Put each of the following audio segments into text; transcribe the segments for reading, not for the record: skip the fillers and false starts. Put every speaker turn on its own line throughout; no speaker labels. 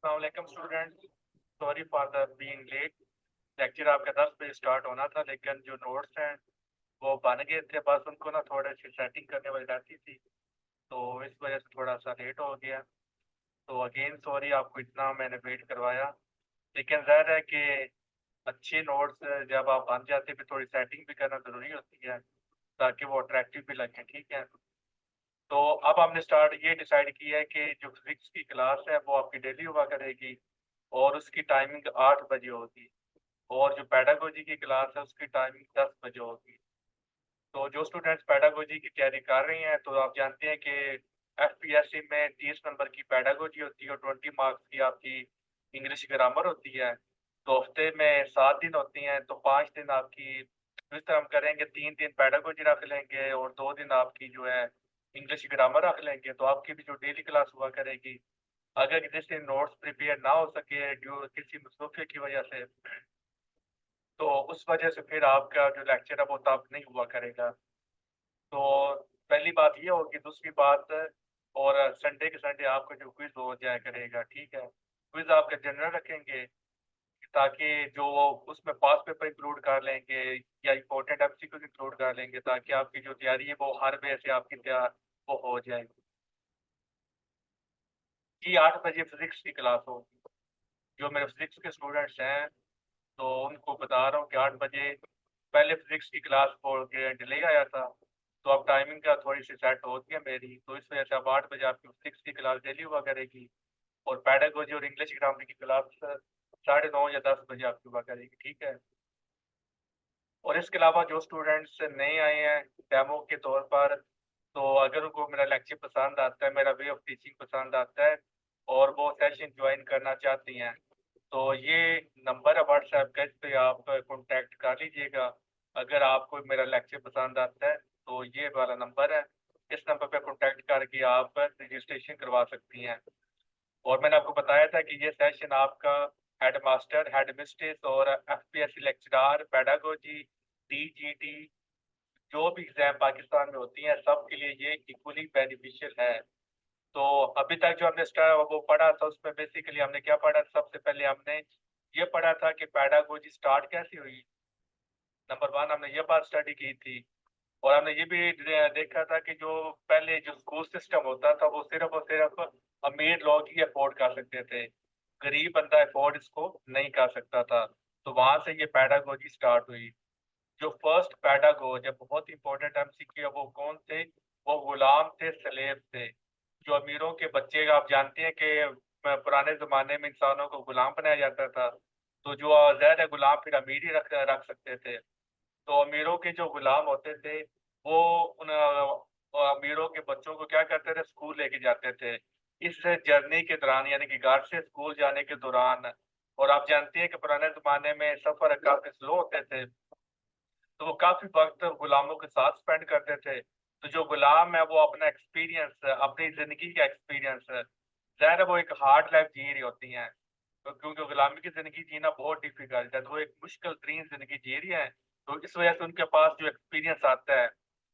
अस्सलाम student, sorry for the being late. Lecture आपका 10 बजे स्टार्ट होना था, लेकिन जो नोट्स हैं वो बन गए थे। बस उनको ना थोड़ा सी सेटिंग करने वाली रहती थी, तो इस वजह से थोड़ा सा लेट हो गया। तो अगेन सॉरी, आपको इतना मैंने वेट करवाया। लेकिन ज़ाहिर है कि अच्छे नोट्स जब आप बन जाते हैं, फिर थोड़ी सेटिंग भी करना ज़रूरी होती है ताकि वो अट्रैक्टिव भी लगे। ठीक है, तो अब हमने स्टार्ट ये डिसाइड किया है कि जो फिजिक्स की क्लास है वो आपकी डेली हुआ करेगी और उसकी टाइमिंग 8 बजे होगी। और जो पेडागोजी की क्लास है उसकी टाइमिंग 10 बजे होगी। तो जो स्टूडेंट्स पेडागोजी की तैयारी कर रहे हैं, तो आप जानते हैं कि एफपीएससी में 30 नंबर की पेडागोजी होती है और 20 मार्क्स की आपकी इंग्लिश ग्रामर होती है। तो हफ्ते में 7 दिन होती हैं, तो 5 दिन आपकी इस तरह हम करेंगे, 3 दिन पेडागोजी रख लेंगे और 2 दिन आपकी जो है इंग्लिश ग्रामर रख लेंगे। तो आपकी भी जो डेली क्लास हुआ करेगी, अगर जिस दिन नोट्स प्रिपेयर ना हो सके ड्यू किसी मसरूफियत की वजह से, तो उस वजह से फिर आपका जो लेक्चर है वो तब नहीं हुआ करेगा। तो पहली बात ये होगी। दूसरी बात, और संडे के संडे आपका जो क्विज हो जाया करेगा। ठीक है, क्विज आपका जनरल रखेंगे ताकि जो वो उसमें पास पेपर इंक्लूड कर लेंगे या इम्पोर्टेंट एमसीक्यूज इंक्लूड कर लेंगे, ताकि आपकी जो तैयारी है वो हर वे से आपकी तैयार वो हो जाएगी। जी 8 बजे फिजिक्स की क्लास होगी। जो मेरे फिजिक्स के स्टूडेंट्स हैं, तो उनको बता रहा हूँ कि 8 बजे। पहले फिजिक्स की क्लास फोर के डिले आया था, तो अब टाइमिंग का थोड़ी सी सेट होती है मेरी, तो इस वजह से अब 8 बजे आपकी फिजिक्स की क्लास डेली हुआ करेगी। और पेडागोजी और इंग्लिश ग्रामर की क्लास 9:30 या 10 बजे आपकी हुआ करेगी। ठीक है, और इसके अलावा जो स्टूडेंट्स नए आए हैं डेमो के तौर पर, तो अगर उनको मेरा लेक्चर पसंद आता है, मेरा वे ऑफ टीचिंग पसंद आता है और वो सेशन ज्वाइन करना चाहती हैं, तो ये नंबर है व्हाट्सएप का, इस पे आप कांटेक्ट कर लीजिएगा। अगर आपको मेरा लेक्चर पसंद आता है तो ये वाला नंबर है, इस नंबर पे कांटेक्ट करके आप रजिस्ट्रेशन करवा सकती हैं। और मैंने आपको बताया था कि ये सेशन आपका हेड मास्टर, हेड मिस्ट्रेस और एफपीएससी लेक्चरार पेडागोजी, टीजीटी, जो भी एग्जाम पाकिस्तान में होती हैं सबके लिए ये इक्वली बेनिफिशियल है। तो अभी तक जो हमने वो पढ़ा था, उसमें बेसिकली हमने क्या पढ़ा था? सबसे पहले हमने ये पढ़ा था कि पेडागोजी स्टार्ट कैसे हुई। नंबर वन, हमने ये बात स्टडी की थी। और हमने ये भी देखा था कि जो पहले जो स्कूल सिस्टम होता था वो सिर्फ और सिर्फ अमीर लोग ही अफोर्ड कर सकते थे, गरीब बंदा अफोर्ड इसको नहीं कर सकता था। तो वहां से ये पेडागोजी स्टार्ट हुई। जो फर्स्ट पैडागोज है, बहुत इंपॉर्टेंट एमसीक्यू है, वो कौन थे? वो गुलाम थे, स्लेव थे। जो अमीरों के बच्चे, आप जानते हैं कि पुराने जमाने में इंसानों को गुलाम बनाया जाता था, तो जो अज़ैद है गुलाम फिर अमीर ही रख रख सकते थे। तो अमीरों के जो गुलाम होते थे, वो उन अमीरों के बच्चों को क्या करते थे? स्कूल लेके जाते थे। इस जर्नी के दौरान, यानी कि घर से स्कूल जाने के दौरान, और आप जानते हैं कि पुराने जमाने में सफर काफी स्लो होते थे, तो वो काफी वक्त गुलामों के साथ स्पेंड करते थे। तो जो गुलाम है वो अपना एक्सपीरियंस, अपनी जिंदगी का एक्सपीरियंस, ज़ाहिर है वो एक हार्ड लाइफ जी रही होती हैं, तो क्योंकि गुलामी की जिंदगी जीना बहुत डिफिकल्ट है, तो वो एक मुश्किल तरीन जिंदगी जी रही है। तो इस वजह से उनके पास जो एक्सपीरियंस आता है,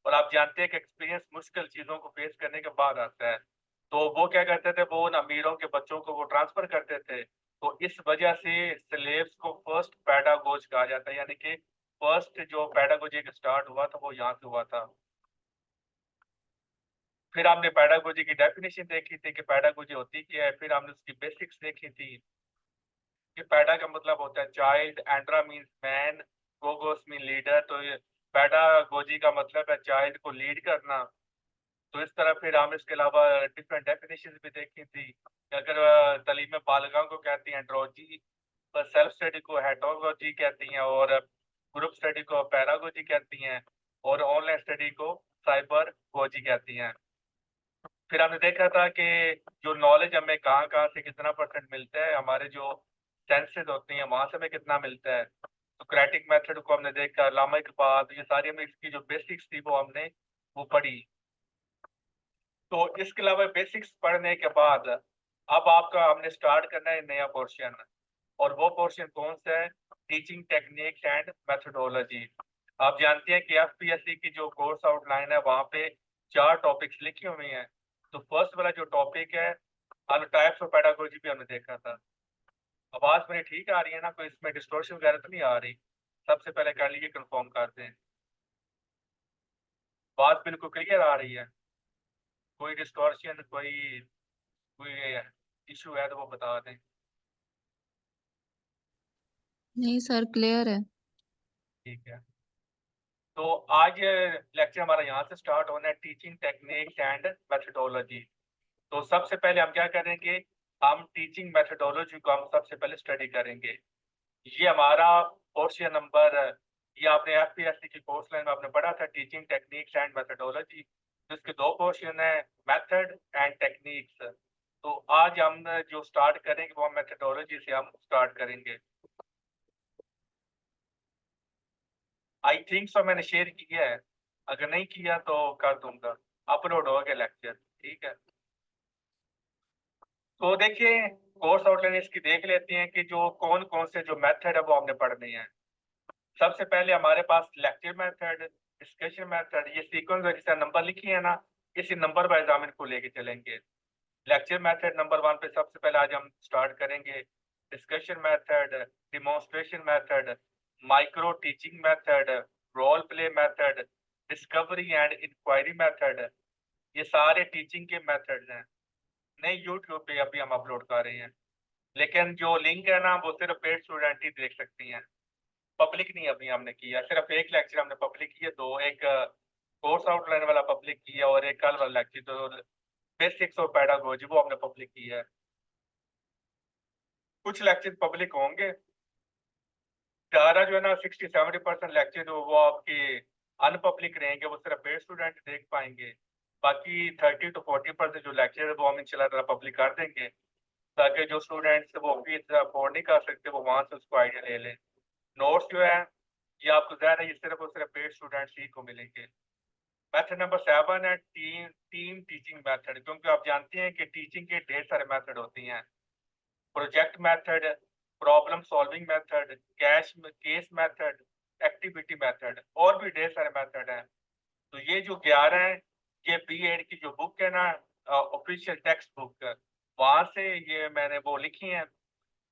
और आप जानते हैं कि एक्सपीरियंस मुश्किल चीज़ों को फेस करने के बाद आता है, तो वो क्या करते थे? वो उन अमीरों के बच्चों को वो ट्रांसफर करते थे। तो इस वजह से स्लेव्स को फर्स्ट पैडागोज कहा जाता है, यानी कि फर्स्ट जो पेडागोजी का स्टार्ट हुआ था वो यहाँ से हुआ था। फिर हमने पेडागोजी की डेफिनेशन देखी थी कि पेडागोजी होती क्या है। फिर हमने उसकी बेसिक्स देखी थी कि पैडा का मतलब होता है चाइल्ड, एंड्रा मीन्स मैन, गोगोस मीन लीडर। तो ये पेडागोजी का मतलब है चाइल्ड को लीड करना। तो इस तरह फिर हम इसके अलावा डिफरेंट डेफिनेशन भी देखी थी कि अगर तालीम बालिगाओं को कहती हैं एंड्रोलॉजी, पर सेल्फ स्टडी को हेटोलॉजी कहती हैं, और ग्रुप स्टडी को पैरागोजी कहती हैं, और ऑनलाइन स्टडी को साइबरगोजी कहती हैं। फिर हमने देखा था कि जो नॉलेज हमें कहाँ कहाँ से कितना परसेंट मिलता है, हमारे जो सेंसेस होती हैं वहां से हमें कितना मिलता है। तो क्रेटिक मेथड को हमने देखा, लामा इकबाल, तो ये सारी हमने इसकी जो बेसिक्स थी वो हमने वो पढ़ी। तो इसके अलावा बेसिक्स पढ़ने के बाद अब आपका हमने स्टार्ट करना है नया पोर्शन, और वो पोर्शन कौन सा है? Teaching techniques and methodology. आप जानते हैं कि एफपीएससी की जो कोर्स आउटलाइन है वहाँ पे 4 टॉपिक्स लिखे हुए हैं। तो फर्स्ट वाला जो टॉपिक है हमने टाइप्स ऑफ पेडागोजी भी हमने देखा था। आवाज मेरी ठीक आ रही है ना, कोई इसमें डिस्टोर्शन वगैरह तो नहीं आ रही? सबसे पहले कर लीजिए, कंफर्म करते हैं। आवाज बिल्कुल क्लियर आ रही है? कोई डिस्टोर्शन, कोई इशू है तो वो बता दें।
नहीं सर, क्लियर है।
ठीक है। तो आज लेक्चर हमारा यहाँ से स्टार्ट होना है, टीचिंग टेक्निक्स एंड मेथडोलॉजी। तो सबसे पहले हम क्या करेंगे, हम टीचिंग मेथडोलॉजी को हम सबसे पहले स्टडी करेंगे। ये हमारा पोर्शन नंबर, ये आपने एफपीएससी की कोर्स लाइन में आपने पढ़ा था, टीचिंग टेक्निक्स एंड मेथडोलॉजी। जिसके दो पोर्शन है, मेथड एंड टेक्निक्स। तो आज हम जो स्टार्ट करेंगे वो मेथडोलॉजी से हम स्टार्ट करेंगे। आई थिंक सो मैंने शेयर किया है, अगर नहीं किया तो कर दूंगा, अपलोड हो गया लेक्चर। ठीक है। तो देखिए, कोर्स आउटलाइन इसकी देख लेते हैं कि जो कौन कौन से जो मेथड है वो हमने पढ़ने हैं। सबसे पहले हमारे पास लेक्चर मेथड, डिस्कशन मेथड, ये सीक्वेंस में जिसका नंबर लिखी है ना, इसी नंबर वाइज हम इनको लेके चलेंगे। लेक्चर मेथड नंबर 1 पे सबसे पहले आज हम स्टार्ट करेंगे। Discussion method, demonstration method, micro teaching method, role play method, discovery and inquiry method, ये सारे टीचिंग के मेथड्स हैं। नहीं, यूट्यूब पे अभी हम अपलोड कर रहे हैं, लेकिन जो लिंक है ना वो सिर्फ पेड स्टूडेंट ही देख सकती हैं, पब्लिक नहीं अभी हमने किया। सिर्फ एक लेक्चर हमने पब्लिक किया, दो, एक कोर्स आउटलाइन वाला पब्लिक किया और एक कल वाला लेक्चर, तो बेसिक्स ऑफ पेडागोजी वो हमने पब्लिक किया है। कुछ लेक्चर पब्लिक होंगे, सारा जो है ना 60-70% लेक्चर जो वो आपके अनपब्लिक रहेंगे, वो सिर्फ पेड स्टूडेंट देख पाएंगे। बाकी 30-40% जो लेक्चर है वो हम इंशाल्लाह पब्लिक कर देंगे, ताकि जो स्टूडेंट्स वो फीस अफोर्ड नहीं कर सकते वो वहां से उसको आइडिया ले लें। नोट्स जो है ये आपको ज़्यादा, ये सिर्फ और सिर्फ पेड स्टूडेंट्स ही को मिलेंगे। मेथड नंबर 7 है टीम टीम टीचिंग मेथड, क्योंकि आप जानते हैं कि टीचिंग के ढेर सारे मेथड होती हैं। Project method, problem solving method, case method, activity method, और भी ढेर सारे मेथड हैं। तो ये जो 11 है, ये बी.एड की जो बुक है ना, ऑफिशियल टेक्स्ट बुक, वहां से ये मैंने वो लिखी है।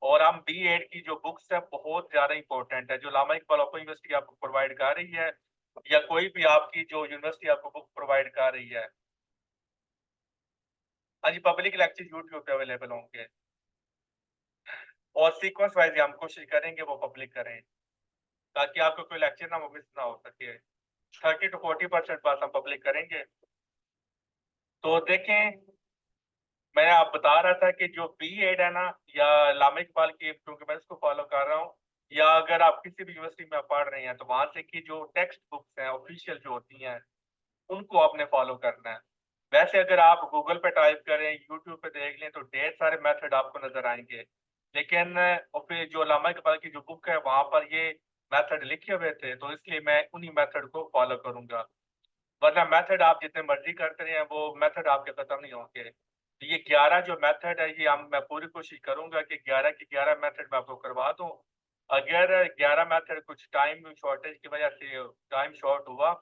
और हम बी.एड की जो बुक्स है बहुत ज्यादा इंपॉर्टेंट है, जो लामा इकबाल ओपन यूनिवर्सिटी आपको प्रोवाइड कर रही है, या कोई भी आपकी जो यूनिवर्सिटी आपको बुक प्रोवाइड कर रही है। आज पब्लिक लेक्चर यूट्यूब पे अवेलेबल होंगे, और सीक्वेंस वाइज हम कोशिश करेंगे वो पब्लिक करें, ताकि आपको कोई लेक्चर ना वो मिस ना हो सके। 30-40% बात हम पब्लिक करेंगे। तो देखें, मैं आप बता रहा था कि जो बी.एड है ना, या लामा इकबाल की, क्योंकि मैं इसको फॉलो कर रहा हूँ, या अगर आप किसी भी यूनिवर्सिटी में पढ़ रहे हैं तो वहां से की जो टेक्स्ट बुक्स हैं ऑफिशियल जो होती हैं, उनको आपने फॉलो करना है। वैसे अगर आप गूगल पे टाइप करें, यूट्यूब पे देख लें, तो ढेर सारे मेथड आपको नजर आएंगे, लेकिन और फिर जो लामा इकबाल की जो बुक है वहां पर ये मेथड लिखे हुए थे, तो इसलिए मैं उन्हीं मेथड को फॉलो करूंगा। वरना मेथड आप जितने मर्जी करते रहे हैं, वो मेथड आपके खत्म नहीं होंगे। तो ये 11 जो मेथड है, ये हम मैं पूरी कोशिश करूंगा कि 11 के 11 मेथड मैं आपको करवा दूं। अगर 11 मेथड कुछ टाइम शॉर्टेज की वजह से टाइम शॉर्ट हुआ,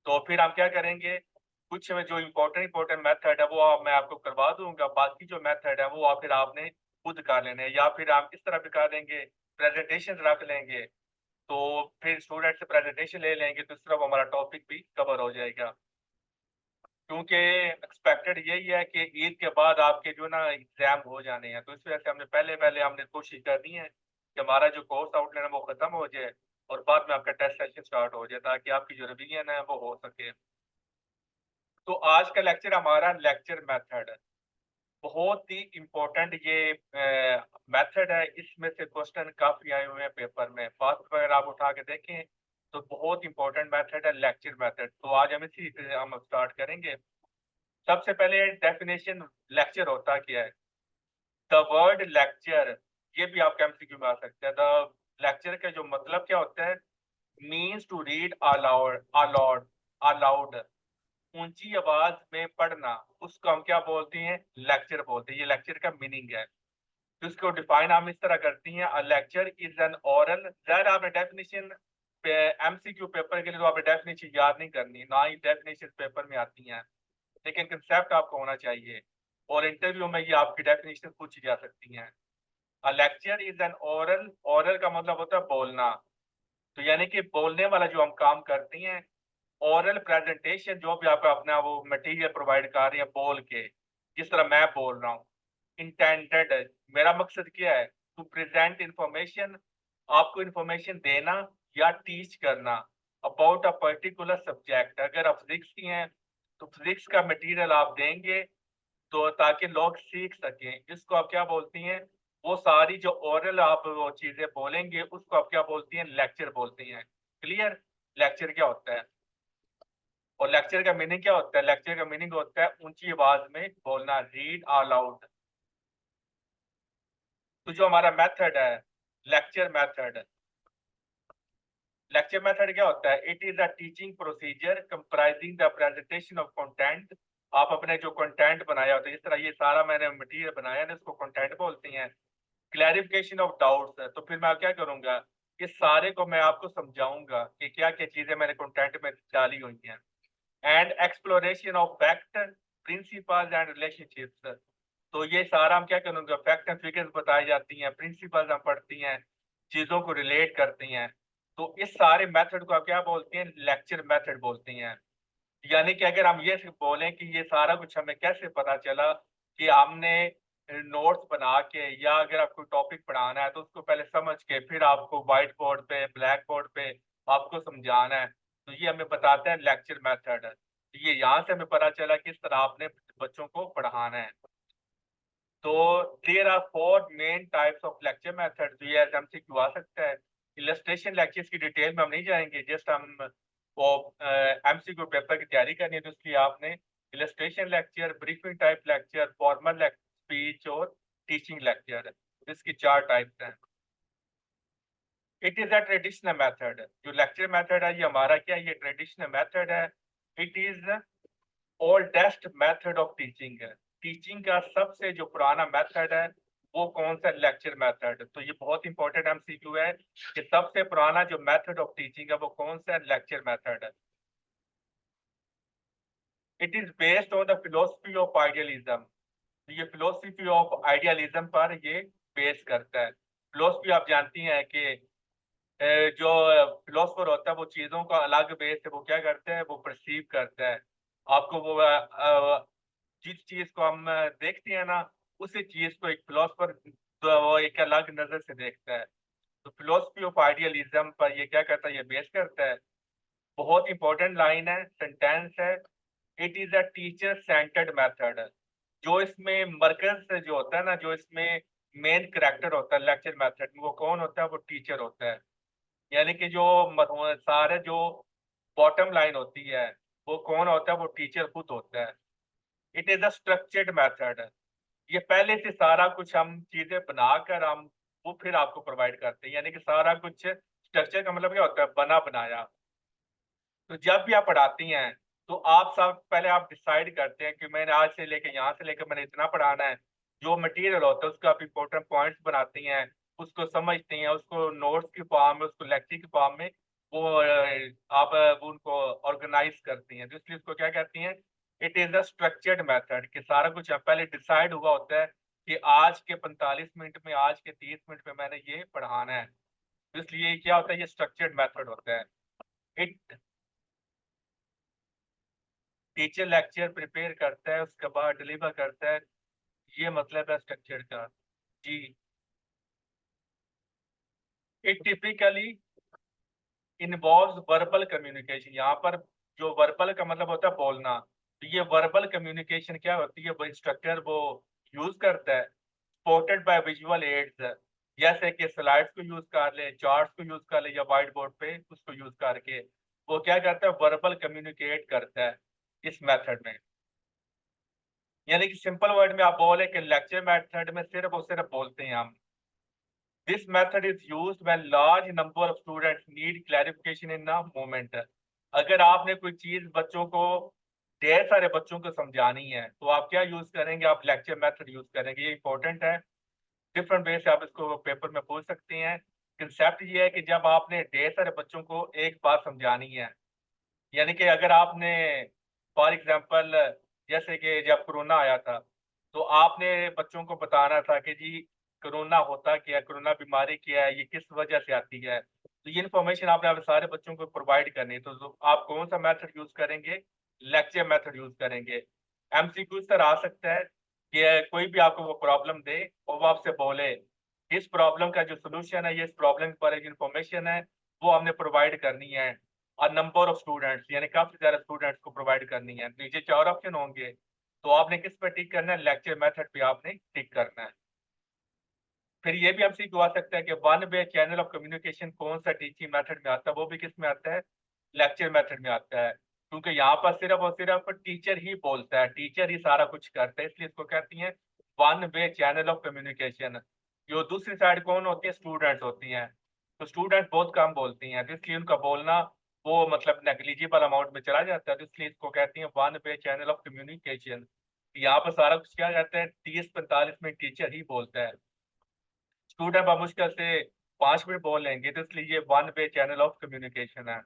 तो फिर हम क्या करेंगे, कुछ में जो इम्पोर्टेंट मेथड है वो मैं आपको करवा दूंगा, बाकी जो मेथड है वो फिर आपने खुद कर लेने हैं। या फिर हम इस तरह भी कर देंगे, प्रेजेंटेशन रख लेंगे, तो फिर स्टूडेंट से प्रेजेंटेशन ले लेंगे, तो इस तरह हमारा टॉपिक भी कवर हो जाएगा। क्योंकि एक्सपेक्टेड यही है कि ईद के बाद आपके जो ना एग्जाम हो जाने हैं, तो इस वजह से हमने पहले पहले हमने कोशिश करनी है कि हमारा जो कोर्स आउटलाइन है वो खत्म हो जाए, और बाद में आपका टेस्ट सेशन स्टार्ट हो जाए, ताकि आपकी जो रिवीजन है वो हो सके। तो आज का लेक्चर हमारा लेक्चर मेथड है, बहुत ही इम्पोर्टेंट ये मेथड है। इसमें से क्वेश्चन काफी आए हुए हैं पेपर में, फास्ट अगर आप उठा के देखें तो बहुत इंपॉर्टेंट मेथड है लेक्चर मेथड। तो आज हम इसी से हम स्टार्ट करेंगे। सबसे पहले डेफिनेशन, लेक्चर होता क्या है। द वर्ड लेक्चर, ये भी आपके एमसीक्यू में आ सकता है। द लेक्चर का जो मतलब क्या होता है, means to read aloud, aloud, ऊंची आवाज में पढ़ना, उसको हम क्या बोलते हैं, लेक्चर बोलते हैं। ये लेक्चर का मीनिंग है। तो इसको डिफाइन हम इस तरह करती हैं, अ लेक्चर इज एन ओरल, ज़ाहिर आपने डेफिनेशन एमसीक्यू पेपर के लिए तो आपने डेफिनेशन याद नहीं करनी, ना ही डेफिनेशन पेपर में आती हैं, लेकिन कंसेप्ट आपको होना चाहिए। और इंटरव्यू में ये आपकी डेफिनेशन पूछी जा सकती हैं। अ lecture is an oral, oral का मतलब होता है बोलना, तो यानी कि बोलने वाला जो हम काम करती हैं, ओरल प्रेजेंटेशन जो भी आप अपना वो मटेरियल प्रोवाइड कर रही हैं बोल के, जिस तरह मैं बोल रहा हूँ। इंटेंडेड, मेरा मकसद क्या है, टू प्रेजेंट इंफॉर्मेशन, आपको इंफॉर्मेशन देना या टीच करना अबाउट अ पर्टिकुलर सब्जेक्ट। अगर आप फिजिक्स की हैं तो फिजिक्स का मटेरियल आप देंगे तो ताकि लोग सीख सकें। इसको आप क्या बोलती हैं, वो सारी जो ओरल आप वो चीजें बोलेंगे उसको आप क्या बोलती हैं, लेक्चर बोलती हैं। क्लियर? लेक्चर क्या होता है और लेक्चर का मीनिंग क्या होता है? लेक्चर का मीनिंग होता है ऊंची आवाज में बोलना, रीड अलाउड। तो जो हमारा मेथड है, लेक्चर मेथड, लेक्चर मेथड क्या होता है? It is a teaching procedure comprising the presentation of content. आप अपने जो कंटेंट बनाया होता है, जिस तरह ये सारा मैंने मटेरियल बनाया है इसको कंटेंट बोलते हैं। क्लैरिफिकेशन ऑफ डाउट्स है, तो फिर मैं क्या करूंगा, इस सारे को मैं आपको समझाऊंगा कि क्या क्या चीजें मैंने कंटेंट में डाली हुई हैं। And exploration of fact, principles and relationships, तो ये सारा हम क्या करूंगा, फैक्ट एंड फिगर्स बताई जाती हैं, प्रिंसिपल्स हम पढ़ती हैं, चीजों को रिलेट करती हैं। तो इस सारे मेथड को आप क्या बोलते हैं, लेक्चर मेथड बोलते हैं। यानी कि अगर हम ये बोलें कि ये सारा कुछ हमें कैसे पता चला, कि हमने नोट्स बना के, या अगर आपको टॉपिक पढ़ाना है तो उसको पहले समझ के फिर आपको व्हाइट बोर्ड पे, ब्लैक बोर्ड पे आपको समझाना है, तो ये हमें बताता है लेक्चर मेथड। ये यहाँ से हमें पता चला किस तरह आपने बच्चों को पढ़ाना है। तो there are four main types of lecture method, तो ये एमसीक्यू आ सकता है। इलस्ट्रेशन लेक्चर्स की डिटेल में हम नहीं जाएंगे, जस्ट हम वो एमसीक्यू पेपर की तैयारी करनी है, तो इसलिए आपने illustration lecture, briefing type lecture, formal speech और टीचिंग लेक्चर, इसकी चार टाइप्स हैं। It is a traditional method, जो लेक्चर मेथड है ये हमारा क्या है, ये ट्रेडिशनल मेथड है। It is oldest method of teaching है। टीचिंग का सबसे जो पुराना मेथड है वो कौन सा, लेक्चर मेथड। तो ये बहुत इंपॉर्टेंट एमसीक्यू है कि सबसे पुराना जो मेथड ऑफ टीचिंग है वो कौन सा, लेक्चर मेथड है। It is based on the philosophy of idealism, ये फिलोसफी ऑफ आइडियलिज्म पर ये बेस करता है। फिलोसफी आप जानती हैं कि जो फिलोसफर होता है वो चीजों का अलग बेस है, वो क्या करते हैं, वो परसीव करता है। आपको वो जिस चीज को हम देखते हैं ना, उसी चीज को एक फिलोसफर तो वो एक अलग नजर से देखता है। तो फिलोसफी ऑफ आइडियलिज्म पर ये क्या करता है, ये बेस करता है। बहुत इंपॉर्टेंट लाइन है, सेंटेंस है, it is a teacher centred method. जो इसमें मरकज जो होता है ना, जो इसमें मेन करेक्टर होता है लेक्चर मेथड में, वो कौन होता है, वो टीचर होता है। यानी कि जो सारे जो बॉटम लाइन होती है वो कौन होता है, वो टीचर खुद होता है। It is a structured method, ये पहले से सारा कुछ हम चीजें बनाकर हम वो फिर आपको प्रोवाइड करते हैं। यानी कि सारा कुछ स्ट्रक्चर का मतलब क्या होता है, बना बनाया। तो जब भी आप पढ़ाती हैं तो आप सब पहले आप डिसाइड करते हैं कि मैंने आज से लेकर यहाँ से लेकर मैंने इतना पढ़ाना है। जो मटेरियल होता है उसको आप इम्पोर्टेंट पॉइंट्स बनाती हैं, उसको समझती हैं, उसको नोट्स की फॉर्म में, उसको लेक्चर की फॉर्म में वो आप वो उनको ऑर्गेनाइज करती हैं। तो इसलिए उसको क्या कहती हैं, it is a structured method, कि सारा कुछ पहले डिसाइड हुआ होता है कि आज के 45 मिनट में, आज के 30 मिनट में मैंने ये पढ़ाना है। तो इसलिए क्या होता है, ये स्ट्रक्चर्ड मेथड होता है। इट टीचर लेक्चर प्रिपेयर करता है, उसके बाद डिलीवर करता है, ये मतलब है स्ट्रक्चर का। जी, it typically involves verbal communication. यहाँ पर जो वर्बल का मतलब होता है बोलना, तो ये वर्बल कम्युनिकेशन क्या होती है, वो इंस्ट्रक्टर वो यूज करता है, सपोर्टेड बाय विजुअल एड्स, जैसे कि स्लाइड्स को यूज कर ले, चार्ट्स को यूज कर ले, या व्हाइट बोर्ड पे उसको यूज करके वो क्या करता है, वर्बल कम्युनिकेट करता है इस मेथड में। यानी कि सिंपल वर्ड में आप बोले कि लेक्चर मेथड में सिर्फ और सिर्फ बोलते हैं हम। This method is used when large number of students need clarification in a moment. अगर आपने कोई चीज बच्चों को, ढेर सारे बच्चों को समझानी है तो आप क्या यूज करेंगे, आप लेक्चर मेथड यूज करेंगे। ये इंपॉर्टेंट है, डिफरेंट वे से आप इसको पेपर में पूछ सकते हैं। कंसेप्ट ये है कि जब आपने ढेर सारे बच्चों को एक बात समझानी है, यानी कि अगर आपने फॉर एग्जांपल, जैसे कि जब कोरोना आया था तो आपने बच्चों को बताना था कि जी कोरोना होता क्या है, कोरोना बीमारी क्या है, ये किस वजह से आती है। तो ये इन्फॉर्मेशन आपने अपने सारे बच्चों को प्रोवाइड करनी है। तो आप कौन सा मेथड यूज करेंगे? लेक्चर मेथड यूज करेंगे। एमसीक्यू इस तरह आ सकता है कि कोई भी आपको वो प्रॉब्लम दे और वो आपसे बोले इस प्रॉब्लम का जो सोल्यूशन है, ये इस प्रॉब्लम के बारे में इन्फॉर्मेशन है, वो हमने प्रोवाइड करनी है। और नंबर ऑफ स्टूडेंट्स यानी काफी ज्यादा स्टूडेंट्स को प्रोवाइड करनी है। नीचे 4 ऑप्शन होंगे, तो आपने किस पे टिक करना है? लेक्चर मेथड पे आपने टिक करना है। फिर ये भी हमसे आ सकता है कि one way channel of communication कौन सा टीचिंग मेथड में आता है? वो भी किस में आता है? लेक्चर मेथड में आता है। क्योंकि यहाँ पर सिर्फ और सिर्फ टीचर ही बोलता है, टीचर ही सारा कुछ करता है, इसलिए इसको कहती हैं one way channel of communication. जो दूसरी साइड कौन होती है? स्टूडेंट्स होती हैं। तो स्टूडेंट बहुत कम बोलती हैं, तो इसलिए उनका बोलना वो मतलब नेग्लिजिबल अमाउंट में चला जाता है, तो इसलिए इसको कहती हैं one way channel of communication. यहाँ पर सारा कुछ क्या कहते हैं? 30-45 मिनट टीचर ही बोलता है, स्टूडेंट मुश्किल से 5 मिनट बोल लेंगे, तो इसलिए ये one way channel of communication है।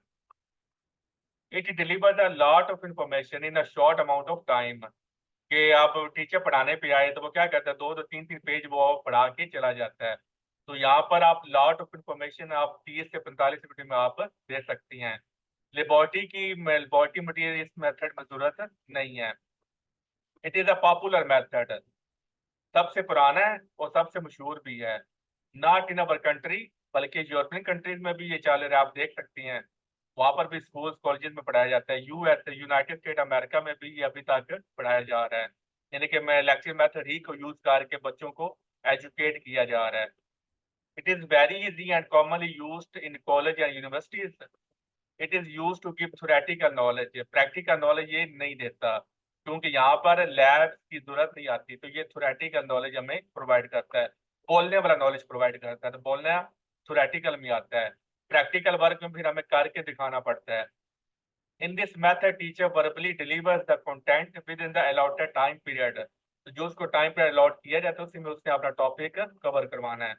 It delivers a lot of information in a short amount of time. कि आप टीचर पढ़ाने पे आए तो वो क्या करता है, 2-3 पेज वो पढ़ा के चला जाता है। तो यहाँ पर आप लॉट ऑफ इंफॉर्मेशन आप 30 से 45 मिनट में आप दे सकती हैं। लेबोरेटरी मटेरियल इस मेथड में जरूरत नहीं है। It is a popular method, सबसे पुराना है और सबसे मशहूर भी है। नॉट इन अवर कंट्री, बल्कि यूरोपियन कंट्रीज में भी ये चाल रहा है, आप देख सकती हैं। वहां पर भी स्कूल कॉलेजेस में पढ़ाया जाता है। यूएस यूनाइटेड स्टेट अमेरिका में भी ये अभी तक पढ़ाया जा रहा है। यानी कि मैं लेक्चर मेथड ही को यूज करके बच्चों को एजुकेट किया जा रहा है। It is very easy and commonly used in college and universities. It is use to give theoretical knowledge, practical knowledge ये नहीं देता, क्योंकि यहाँ पर लैब की जरूरत नहीं आती। तो ये थ्योरेटिकल नॉलेज हमें प्रोवाइड करता है, बोलने वाला नॉलेज प्रोवाइड करता है। तो बोलना थ्योरेटिकल में आता है, प्रैक्टिकल वर्क में फिर हमें करके दिखाना पड़ता है। In this method teacher verbally delivers the content with in the allotted time period. तो जो उसको टाइम पीरियड अलॉट किया जाता है उसी में उसने अपना टॉपिक कवर करवाना है।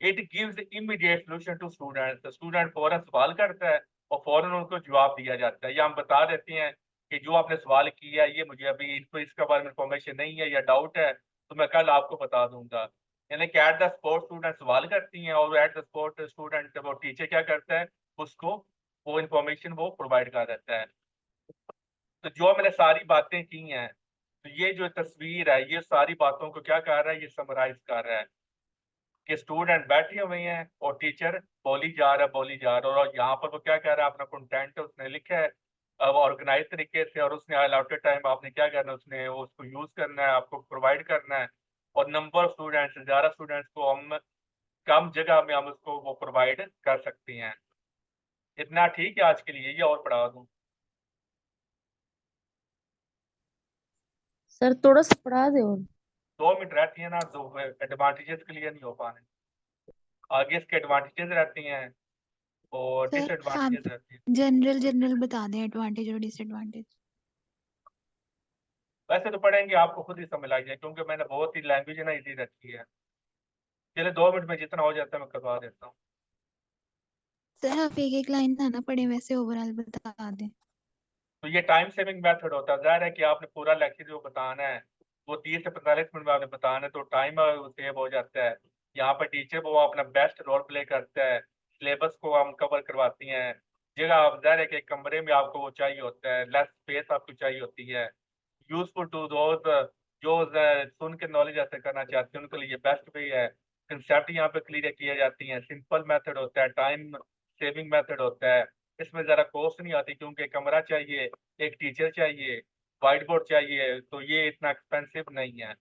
It gives immediate solution to student, student फौरन सवाल करता है और फौरन उनको जवाब दिया जाता है, या हम बता देते हैं कि जो आपने सवाल किया ये मुझे अभी इनको इसके बारे में इंफॉर्मेशन नहीं है या डाउट है, तो मैं कल आपको बता दूंगा। यानी कि एट द स्पॉट स्टूडेंट सवाल करती हैं और एट द स्पॉट स्टूडेंट वो टीचर क्या करता है, उसको वो इंफॉर्मेशन वो प्रोवाइड कर देता है। तो जो मैंने सारी बातें की हैं, तो ये जो तस्वीर है ये सारी बातों को क्या कर रहा है, ये समराइज कर रहा है कि स्टूडेंट बैठे हुए हैं और टीचर बोली जा रहा है, और यहाँ पर वो क्या कह रहा है, अपना कंटेंट उसने लिखा है अब ऑर्गेनाइज तरीके से, और उसने अलॉटेड टाइम आपने क्या करना है, उसने उसको यूज करना है, आपको प्रोवाइड करना है। और नंबर ऑफ स्टूडेंट्स, ज्यादा स्टूडेंट्स को हम कम जगह में हम उसको वो प्रोवाइड कर सकते हैं। इतना ठीक है आज के लिए, ये और पढ़ा दूं?
सर थोड़ा सा पढ़ा दे और।
2 मिनट रहती है ना, दो एडवांटेजेस क्लियर नहीं हो पाने, आगे इसके एडवांटेजेस रहती हैं और
सर आप
डिसएडवांटेजेस रहती हैं।
जनरल जनरल बता दें एडवांटेज और डिसएडवांटेज।
वैसे तो पढ़ेंगे आपको खुद ही समझ आ जाए, क्योंकि मैंने बहुत ही लैंग्वेज ना इजी रखी है। चलिए 2 मिनट में जितना हो जाता है मैं करवा देता हूँ।
सर आप एक एक लाइन ना ना पढ़े, वैसे ओवरऑल बता दें।
तो ये टाइम सेविंग मेथड होता है। जाहिर है कि आपने पूरा लेक्चर जो बताना है वो 30 से 45 मिनट में आपने बताना है, तो टाइम सेव हो जाता है। यहाँ पर टीचर वो अपना बेस्ट रोल प्ले करता है, सिलेबस को हम कवर करवाती हैं। जगह आप जाहिर है कि एक कमरे में आपको वो चाहिए होता है, लेस स्पेस आपको चाहिए होती है। यूजफुल टू दोज जो सुन के नॉलेज हासिल करना चाहते हैं उनके लिए बेस्ट वे है। कंसेप्ट यहाँ पे क्लियर किए जाती हैं, सिंपल मेथड होता है, टाइम सेविंग मेथड होता है। इसमें ज़रा कॉस्ट नहीं आती, क्योंकि कमरा चाहिए, एक टीचर चाहिए, वाइट बोर्ड चाहिए, तो ये इतना एक्सपेंसिव नहीं है।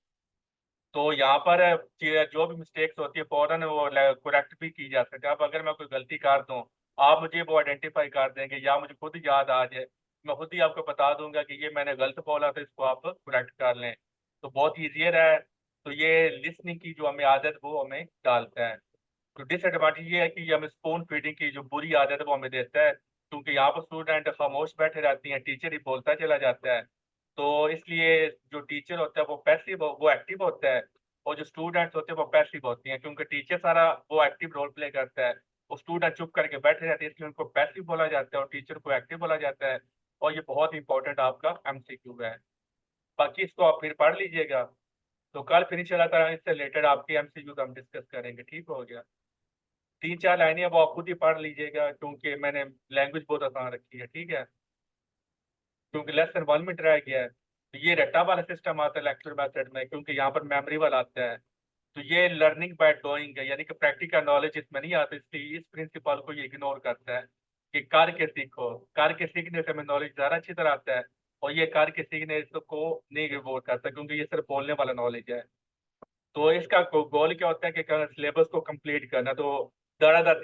तो यहाँ पर जो भी मिस्टेक्स होती है फौरन वो करेक्ट भी की जा सकती है। अब अगर मैं कोई गलती कर दूँ, आप मुझे वो आइडेंटिफाई कर देंगे, या मुझे खुद याद आ जाए, मैं खुद ही आपको बता दूंगा कि ये मैंने गलत बोला था, इसको आप करेक्ट कर लें। तो बहुत ईजियर है। तो ये लिसनिंग की जो हमें आदत वो हमें डालता है। तो डिसएडवांटेज ये है कि ये हमें स्पून फीडिंग की जो बुरी आदत है वो हमें देता है, क्योंकि यहाँ पर स्टूडेंट खामोश बैठे रहती हैं, टीचर ही बोलता चला जाता है। तो इसलिए जो टीचर होता है वो पैसिव, वो एक्टिव होता है, और जो स्टूडेंट्स होते हैं वो पैसिव होती हैं, क्योंकि टीचर सारा वो एक्टिव रोल प्ले करता है, वो स्टूडेंट चुप करके बैठे रहते हैं, इसलिए उनको पैसिव बोला जाता है और टीचर को एक्टिव बोला जाता है। और ये बहुत इंपॉर्टेंट आपका एमसीक्यू है। बाकी इसको आप फिर पढ़ लीजिएगा। तो कल फिर इंशाल्लाह इससे रिलेटेड आपके एमसीक्यू हम डिस्कस करेंगे। ठीक हो गया। 3-4 लाइनें अब आप खुद ही पढ़ लीजिएगा क्योंकि मैंने लैंग्वेज बहुत आसान रखी है। ठीक है, क्योंकि लेसन 1 में रह गया है। तो ये रट्टा वाला सिस्टम आता है लेक्चर मेथड में, क्योंकि यहाँ पर मेमोरी वाला आता है। तो ये लर्निंग बाय डूइंग है, यानी कि प्रैक्टिकल नॉलेज इसमें नहीं आता, इसलिए इस प्रिंसिपल को ये इग्नोर करता है कि कर के सीखो। कर के सीखने से हमें नॉलेज ज़्यादा अच्छी तरह आता है, और ये कर के सीखने को नहीं रिवॉर्ड करता क्योंकि ये सिर्फ बोलने वाला नॉलेज है। तो इसका गोल क्या होता है कि सिलेबस को कंप्लीट करना। तो दरादर